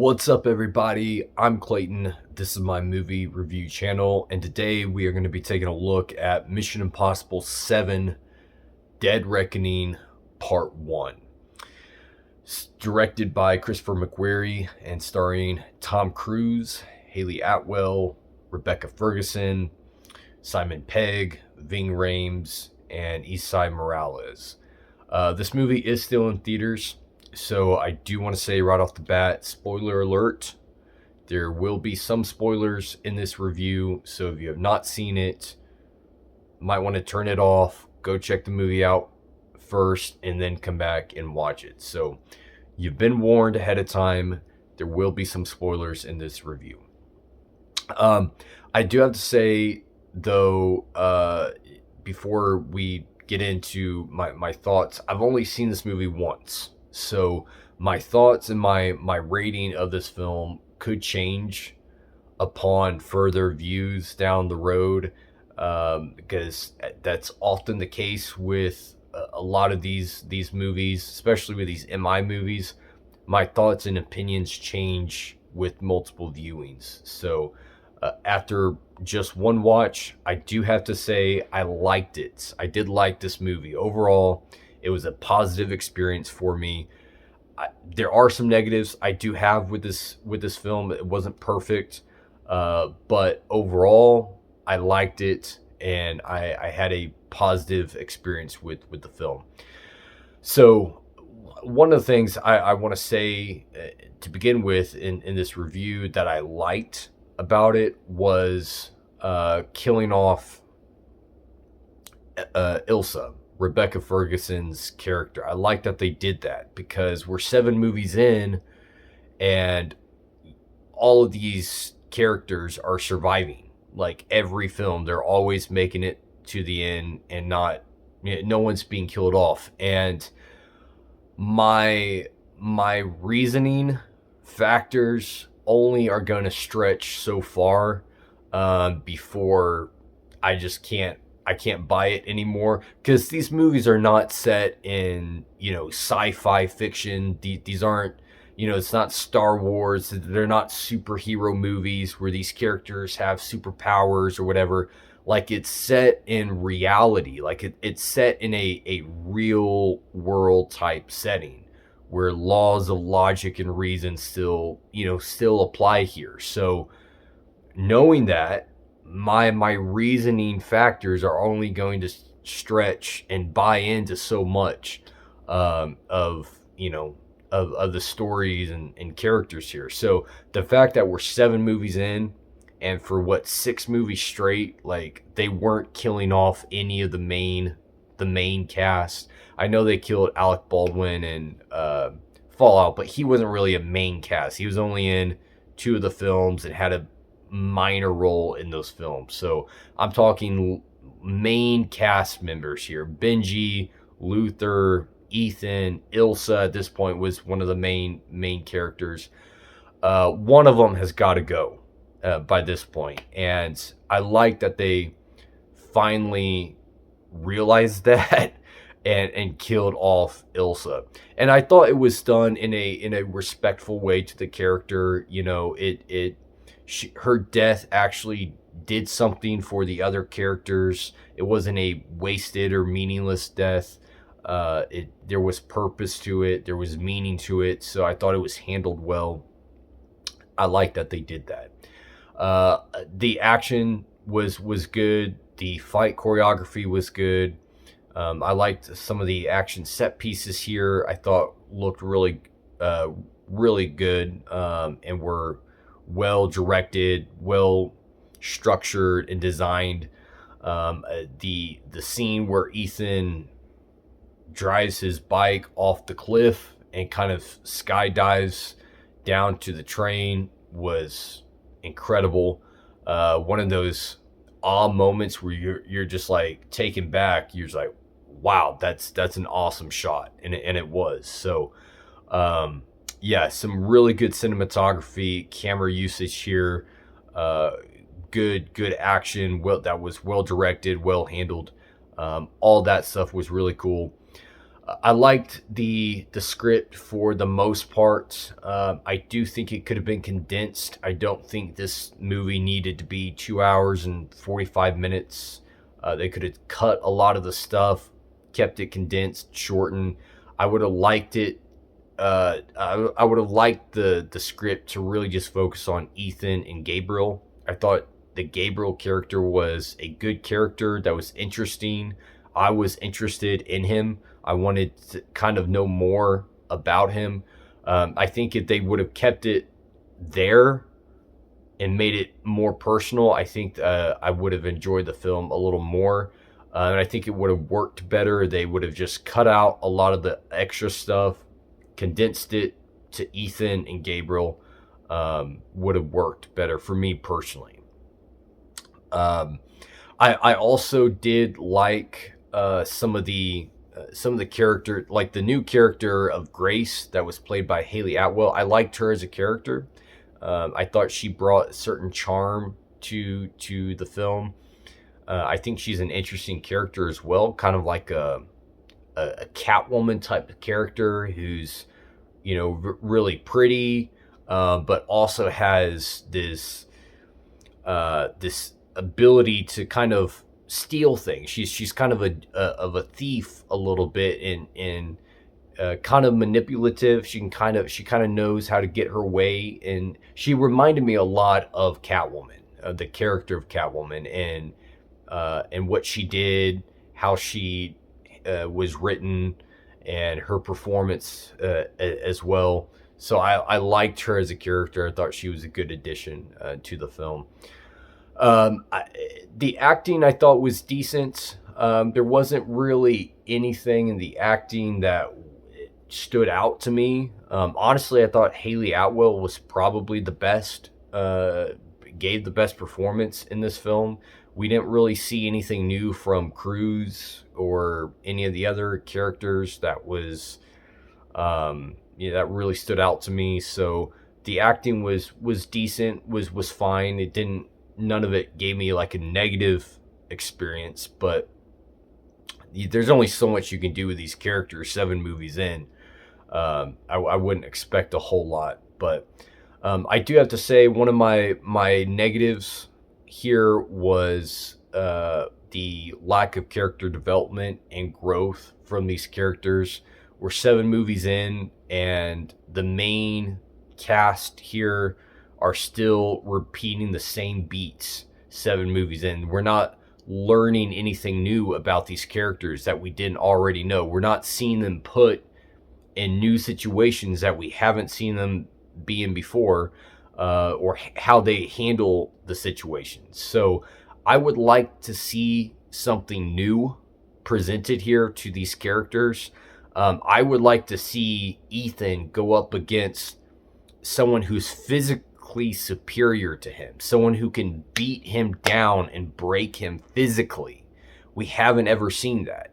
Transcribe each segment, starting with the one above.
What's up, everybody? I'm Clayton. This is my movie review channel, and today we are going to be taking a look at Mission Impossible 7 Dead Reckoning Part 1. It's directed by Christopher McQuarrie and starring Tom Cruise, Haley Atwell, Rebecca Ferguson, Simon Pegg, Ving Rhames, and Esai Morales. This movie is still in theaters. So I do want to say right off the bat, spoiler alert, there will be some spoilers in this review. So if you have not seen it, might want to turn it off, go check the movie out first, and then come back and watch it. So you've been warned ahead of time. There will be some spoilers in this review. I do have to say, though, before we get into my thoughts, I've only seen this movie once. So my thoughts and my rating of this film could change upon further views down the road, because that's often the case with a lot of these movies, especially with these MI movies. My thoughts and opinions change with multiple viewings. So after just one watch, I do have to say I liked it. I did like this movie overall. It was a positive experience for me. There are some negatives I do have with this film. It wasn't perfect, but overall, I liked it, and I had a positive experience with the film. So, one of the things I want to say to begin with in this review that I liked about it was killing off Ilsa, Rebecca Ferguson's character. I like that they did that because we're 7 movies in and all of these characters are surviving. Like every film, they're always making it to the end and not, no one's being killed off. And my reasoning factors only are going to stretch so far before I can't buy it anymore, because these movies are not set in, sci-fi fiction. These aren't, it's not Star Wars. They're not superhero movies where these characters have superpowers or whatever. Like, it's set in reality. Like, it's set in a real world type setting where laws of logic and reason still apply here. So knowing that, my reasoning factors are only going to stretch and buy into so much of the stories and characters here. So the fact that we're 7 movies in, and for 6 movies straight, like, they weren't killing off any of the main cast. I know they killed Alec Baldwin in Fallout, but he wasn't really a main cast. He was only in 2 of the films and had a minor role in those films. So I'm talking main cast members here. Benji, Luther, Ethan, Ilsa at this point was one of the main characters. One of them has got to go by this point, and I like that they finally realized that and killed off Ilsa. And I thought it was done in a respectful way to the character. Her death actually did something for the other characters. It wasn't a wasted or meaningless death. There was purpose to it. There was meaning to it. So I thought it was handled well. I like that they did that. The action was good. The fight choreography was good. I liked some of the action set pieces here. I thought looked really good, and were well directed, well structured, and designed. The scene where Ethan drives his bike off the cliff and kind of skydives down to the train was incredible. One of those moments where you're just like taken back. You're just like, wow, that's an awesome shot, and it was. So yeah, some really good cinematography, camera usage here. Good action. That was well directed, well handled. All that stuff was really cool. I liked the script for the most part. I do think it could have been condensed. I don't think this movie needed to be 2 hours and 45 minutes. They could have cut a lot of the stuff, kept it condensed, shortened. I would have liked it. I would have liked the script to really just focus on Ethan and Gabriel. I thought the Gabriel character was a good character that was interesting. I was interested in him. I wanted to kind of know more about him. I think if they would have kept it there and made it more personal, I think I would have enjoyed the film a little more. And I think it would have worked better. They would have just cut out a lot of the extra stuff, condensed it to Ethan and Gabriel. Would have worked better for me personally. Um, I also did like some of the character, like the new character of Grace that was played by Haley Atwell. I liked her as a character. I thought she brought a certain charm to the film. I think she's an interesting character as well, kind of like a Catwoman type of character who's really pretty, but also has this ability to kind of steal things. She's kind of a thief a little bit, in kind of manipulative. She kind of knows how to get her way, and she reminded me a lot of Catwoman, the character of Catwoman, and what she did, how she was written, and her performance as well. So I liked her as a character. I thought she was a good addition to the film. The acting I thought was decent. There wasn't really anything in the acting that stood out to me. Honestly, I thought Haley Atwell was probably the best, gave the best performance in this film. We didn't really see anything new from Cruz or any of the other characters that really stood out to me. So the acting was decent, was fine. It didn't None of it gave me like a negative experience, but there's only so much you can do with these characters 7 movies in. I wouldn't expect a whole lot, but I do have to say one of my negatives here was the lack of character development and growth from these characters. We're 7 movies in, and the main cast here are still repeating the same beats 7 movies in. We're not learning anything new about these characters that we didn't already know. We're not seeing them put in new situations that we haven't seen them be in before, or how they handle the situations. So I would like to see something new presented here to these characters. I would like to see Ethan go up against someone who's physically superior to him, someone who can beat him down and break him physically. We haven't ever seen that.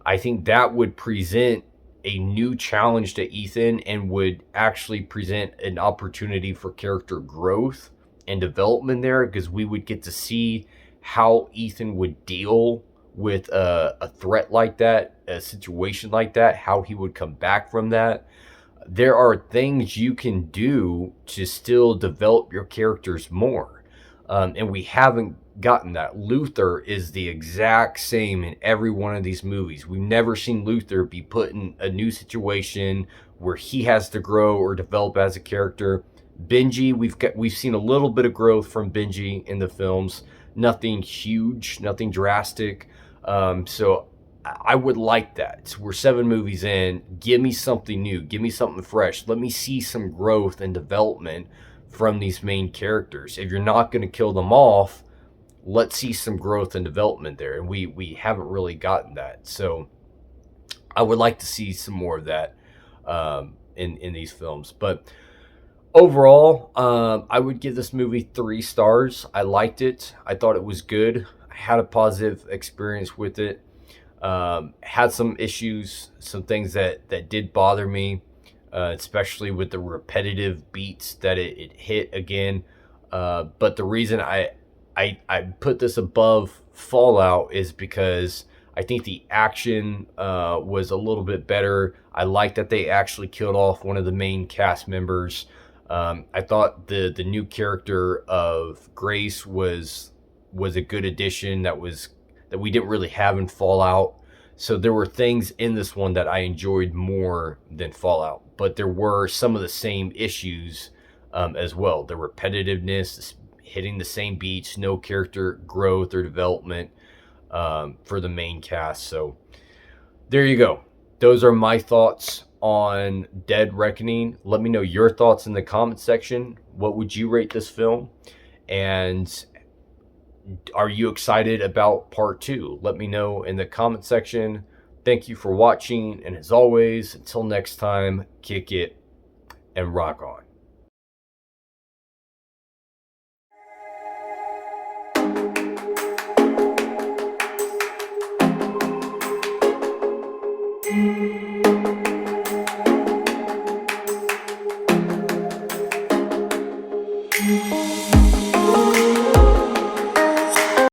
I think that would present a new challenge to Ethan and would actually present an opportunity for character growth and development there, because we would get to see how Ethan would deal with a threat like that, a situation like that, how he would come back from that. There are things you can do to still develop your characters more. And we haven't gotten that. Luther is the exact same in every one of these movies. We've never seen Luther be put in a new situation where he has to grow or develop as a character. Benji, we've seen a little bit of growth from Benji in the films. Nothing huge, nothing drastic. So I would like that. We're 7 movies in. Give me something new. Give me something fresh. Let me see some growth and development from these main characters. If you're not going to kill them off, let's see some growth and development there. And we haven't really gotten that. So I would like to see some more of that in these films. But overall, I would give this movie 3 stars. I liked it. I thought it was good. I had a positive experience with it. Had some issues, some things that did bother me, especially with the repetitive beats that it hit again. But the reason I put this above Fallout is because I think the action was a little bit better. I like that they actually killed off one of the main cast members. I thought the new character of Grace was a good addition that we didn't really have in Fallout. So there were things in this one that I enjoyed more than Fallout, but there were some of the same issues as well. The repetitiveness, hitting the same beats, no character growth or development for the main cast. So there you go. Those are my thoughts on Dead Reckoning. Let me know your thoughts in the comment section. What would you rate this film? And are you excited about part 2? Let me know in the comment section. Thank you for watching, and as always, until next time, kick it and rock on. Thank you.